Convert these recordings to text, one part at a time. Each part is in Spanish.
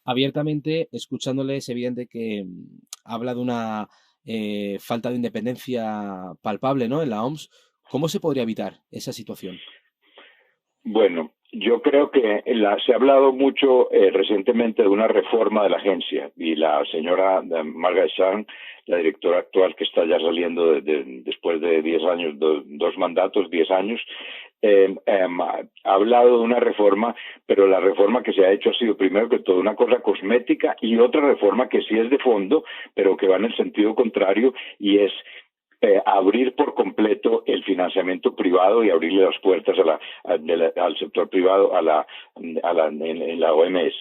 abiertamente, escuchándole, es evidente que habla de una falta de independencia palpable, ¿no? En la OMS. ¿Cómo se podría evitar esa situación? Bueno, yo creo que se ha hablado mucho recientemente de una reforma de la agencia y la señora Margaret Chan, la directora actual que está ya saliendo después de 10 años, dos mandatos, 10 años, ha hablado de una reforma, pero la reforma que se ha hecho ha sido primero que todo una cosa cosmética y otra reforma que sí es de fondo, pero que va en el sentido contrario y es abrir por completo el financiamiento privado y abrirle las puertas al sector privado en la OMS.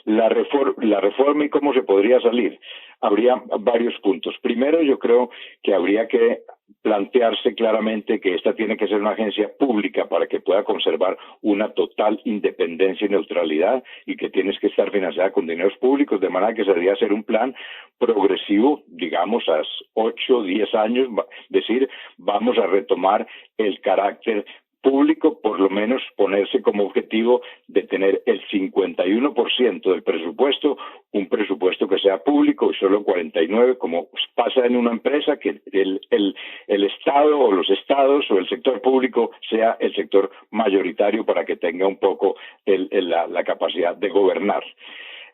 La reforma y cómo se podría salir. Habría varios puntos. Primero, yo creo que habría que plantearse claramente que esta tiene que ser una agencia pública para que pueda conservar una total independencia y neutralidad y que tienes que estar financiada con dineros públicos, de manera que se debería hacer un plan progresivo, digamos, a 8 o 10 años, decir, vamos a retomar el carácter público, por lo menos ponerse como objetivo de tener el 51% del presupuesto, un presupuesto que sea público y solo 49%, como pasa en una empresa, que el Estado o los estados o el sector público sea el sector mayoritario para que tenga un poco la capacidad de gobernar.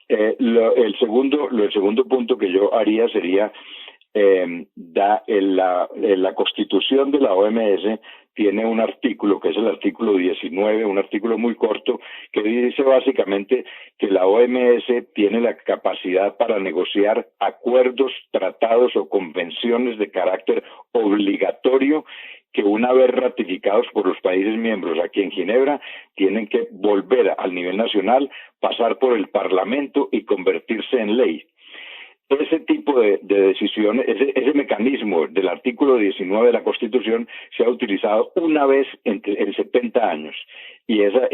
El segundo punto que yo haría sería la Constitución de la OMS tiene un artículo que es el artículo 19, un artículo muy corto que dice básicamente que la OMS tiene la capacidad para negociar acuerdos, tratados o convenciones de carácter obligatorio que una vez ratificados por los países miembros aquí en Ginebra, tienen que volver al nivel nacional, pasar por el Parlamento y convertirse en ley. Ese tipo de decisiones, ese mecanismo del artículo 19 de la Constitución se ha utilizado una vez en 70 años y esa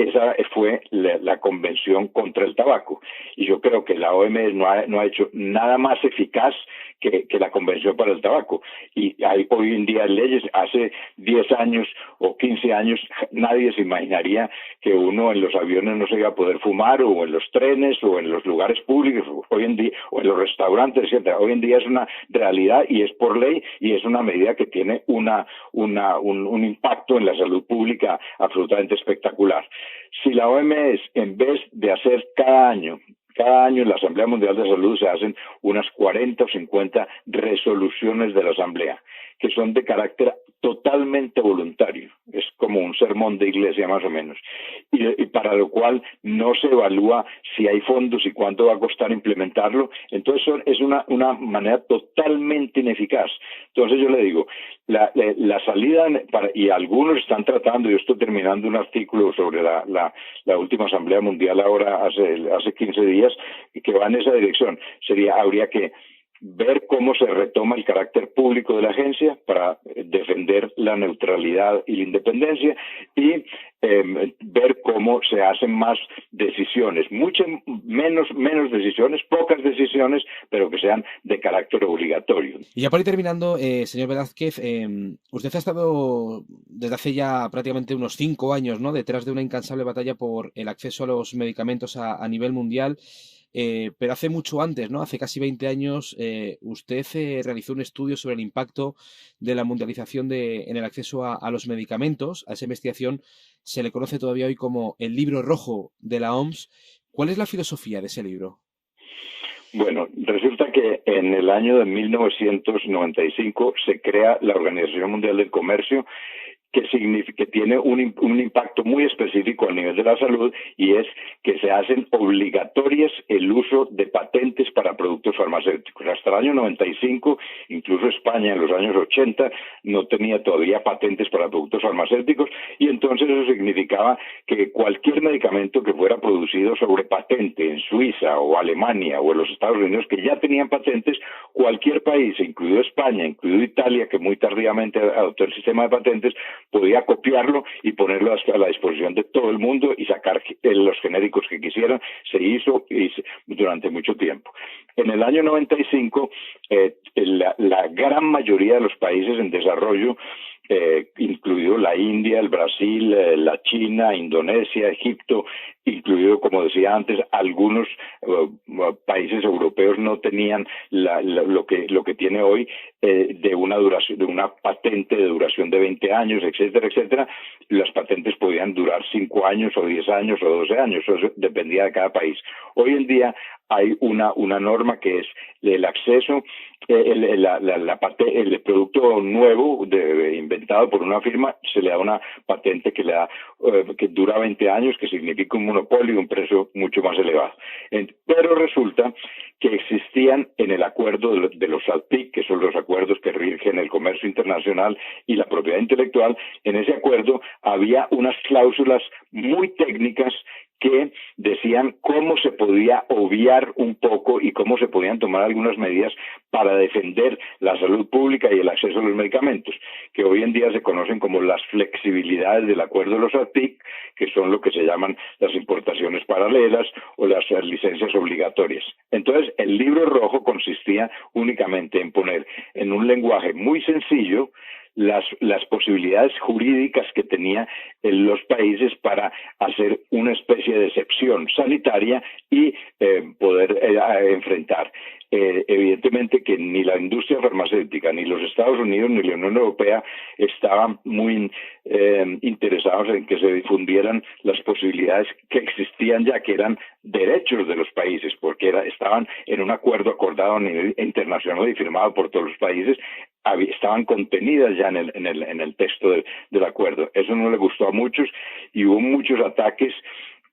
fue la Convención contra el Tabaco. Y yo creo que la OMS no ha hecho nada más eficaz que la Convención para el Tabaco. Y hay hoy en día leyes, hace 10 años o 15 años nadie se imaginaría que uno en los aviones no se iba a poder fumar, o en los trenes, o en los lugares públicos, hoy en día, o en los restaurantes, etcétera. Hoy en día es una realidad y es por ley y es una medida que tiene un impacto en la salud pública absolutamente espectacular. Si la OMS, en vez de hacer cada año en la Asamblea Mundial de Salud se hacen unas 40 o 50 resoluciones de la Asamblea, que son de carácter totalmente voluntario. Es como un sermón de iglesia más o menos. Y para lo cual no se evalúa si hay fondos y cuánto va a costar implementarlo. Entonces es una manera totalmente ineficaz. Entonces yo le digo, la salida, y algunos están tratando, yo estoy terminando un artículo sobre la última Asamblea Mundial ahora hace 15 días, que va en esa dirección. Habría que ver cómo se retoma el carácter público de la agencia para defender la neutralidad y la independencia y ver cómo se hacen más decisiones, mucho menos decisiones, pocas decisiones, pero que sean de carácter obligatorio. Y ya por ir terminando, señor Velázquez, usted ha estado desde hace ya prácticamente unos 5 años, ¿no?, detrás de una incansable batalla por el acceso a los medicamentos a nivel mundial. Pero hace mucho antes, ¿no? Hace casi 20 años, usted realizó un estudio sobre el impacto de la mundialización en el acceso a los medicamentos. A esa investigación se le conoce todavía hoy como el libro rojo de la OMS. ¿Cuál es la filosofía de ese libro? Bueno, resulta que en el año de 1995 se crea la Organización Mundial del Comercio, que tiene un impacto muy específico a nivel de la salud, y es que se hacen obligatorias el uso de patentes para productos farmacéuticos. Hasta el año 95, incluso España en los años 80 no tenía todavía patentes para productos farmacéuticos, y entonces eso significaba que cualquier medicamento que fuera producido sobre patente en Suiza o Alemania o en los Estados Unidos, que ya tenían patentes, cualquier país, incluido España, incluido Italia, que muy tardíamente adoptó el sistema de patentes, podía copiarlo y ponerlo a la disposición de todo el mundo y sacar los genéricos que quisieran. Se hizo durante mucho tiempo. En el año 95, la gran mayoría de los países en desarrollo, incluido la India, el Brasil, la China, Indonesia, Egipto, incluido, como decía antes, algunos países europeos no tenían lo que tiene hoy, de una duración, de una patente de duración de 20 años, etcétera, etcétera. Las patentes podían durar 5 años o 10 años o 12 años, eso dependía de cada país. Hoy en día hay una norma que es el acceso, el producto nuevo inventado por una firma, se le da una patente que dura 20 años, que significa un monopolio y un precio mucho más elevado. Pero resulta que existían en el acuerdo de los ALPIC, que son los acuerdos que rigen el comercio internacional y la propiedad intelectual. En ese acuerdo había unas cláusulas muy técnicas que decían cómo se podía obviar un poco y cómo se podían tomar algunas medidas para defender la salud pública y el acceso a los medicamentos, que hoy en día se conocen como las flexibilidades del acuerdo de los ATIC, que son lo que se llaman las importaciones paralelas o las licencias obligatorias. Entonces, el libro rojo consistía únicamente en poner en un lenguaje muy sencillo las posibilidades jurídicas que tenía en los países para hacer una especie de excepción sanitaria y poder enfrentar. Evidentemente que ni la industria farmacéutica, ni los Estados Unidos, ni la Unión Europea estaban muy interesados en que se difundieran las posibilidades que existían ya, que eran derechos de los países, porque estaban en un acuerdo acordado a nivel internacional y firmado por todos los países, estaban contenidas ya en el texto del acuerdo. Eso no le gustó a muchos y hubo muchos ataques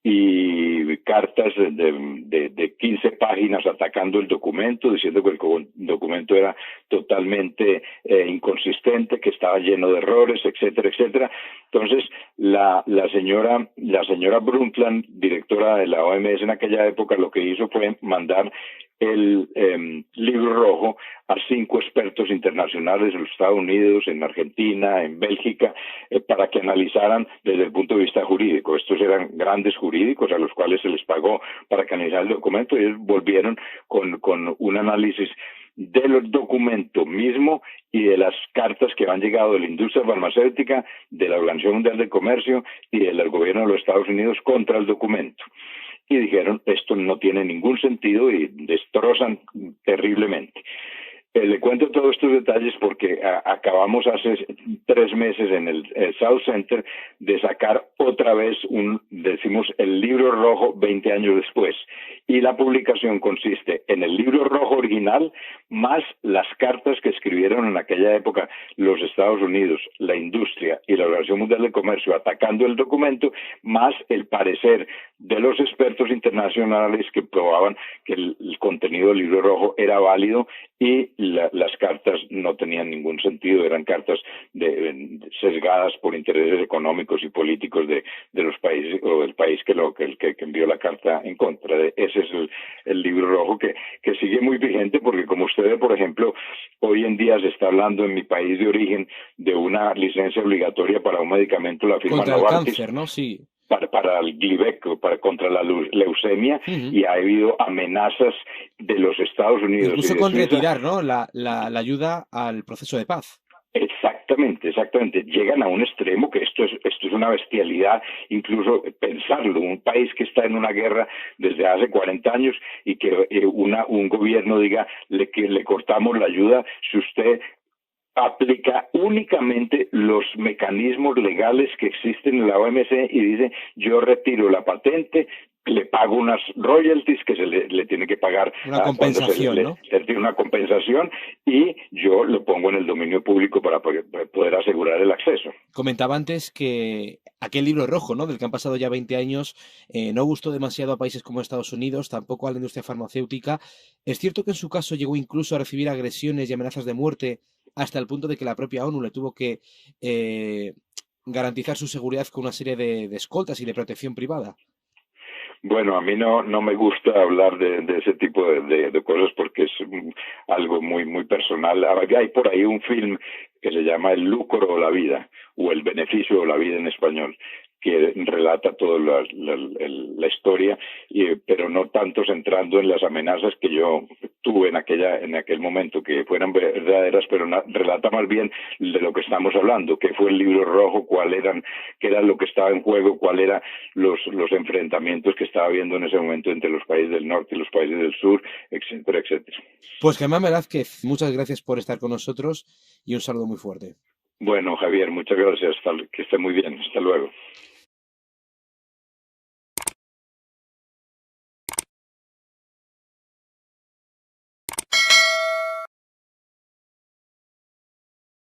y cartas de 15 páginas atacando el documento, diciendo que el documento era totalmente inconsistente, que estaba lleno de errores, etcétera, etcétera. Entonces, la señora Brundtland, directora de la OMS en aquella época, lo que hizo fue mandar el libro rojo a 5 expertos internacionales en los Estados Unidos, en Argentina, en Bélgica, para que analizaran desde el punto de vista jurídico. Estos eran grandes jurídicos a los cuales se les pagó para que analizaran el documento, y ellos volvieron con un análisis del documento mismo y de las cartas que han llegado de la industria farmacéutica, de la Organización Mundial del Comercio y del gobierno de los Estados Unidos contra el documento. Y dijeron, esto no tiene ningún sentido, y destrozan terriblemente. Le cuento todos estos detalles porque acabamos hace 3 meses en el South Center de sacar otra vez decimos el libro rojo 20 años después, y la publicación consiste en el libro rojo original más las cartas que escribieron en aquella época los Estados Unidos, la industria y la Organización Mundial del Comercio atacando el documento, más el parecer de los expertos internacionales que probaban que el contenido del libro rojo era válido y las cartas no tenían ningún sentido, eran cartas sesgadas por intereses económicos y políticos de los países, o del país que envió la carta en contra. Ese es el libro rojo que sigue muy vigente, porque como usted ve, por ejemplo, hoy en día se está hablando en mi país de origen de una licencia obligatoria para un medicamento, la firma Contra Novartis. el cáncer, ¿no? Sí. Para el Glivec, contra la leucemia, y ha habido amenazas de los Estados Unidos. Incluso y de con Suiza. retirar, ¿no?, la ayuda al proceso de paz. Exactamente. Llegan a un extremo que esto es una bestialidad, incluso pensarlo. Un país que está en una guerra desde hace 40 años y que un gobierno diga que le cortamos la ayuda si usted aplica únicamente los mecanismos legales que existen en la OMC y dice, yo retiro la patente, le pago unas royalties que se le tiene que pagar una compensación, ¿no? Se tiene una compensación, y yo lo pongo en el dominio público para poder asegurar el acceso. Comentaba antes que aquel libro rojo, ¿no?, del que han pasado ya 20 años, no gustó demasiado a países como Estados Unidos, tampoco a la industria farmacéutica. Es cierto que en su caso llegó incluso a recibir agresiones y amenazas de muerte, hasta el punto de que la propia ONU le tuvo que garantizar su seguridad con una serie de escoltas y de protección privada. Bueno, a mí no me gusta hablar de ese tipo de cosas, porque es algo muy muy personal. Hay por ahí un film que se llama El lucro o la vida, o El beneficio o la vida en español, que relata toda la historia, pero no tanto centrando en las amenazas que yo tuve en aquel momento, que fueran verdaderas, pero relata más bien de lo que estamos hablando, qué fue el libro rojo, qué era lo que estaba en juego, cuáles eran los enfrentamientos que estaba habiendo en ese momento entre los países del norte y los países del sur, etcétera, etcétera. Pues Germán Velázquez, muchas gracias por estar con nosotros y un saludo muy fuerte. Bueno, Javier, muchas gracias. Que esté muy bien. Hasta luego.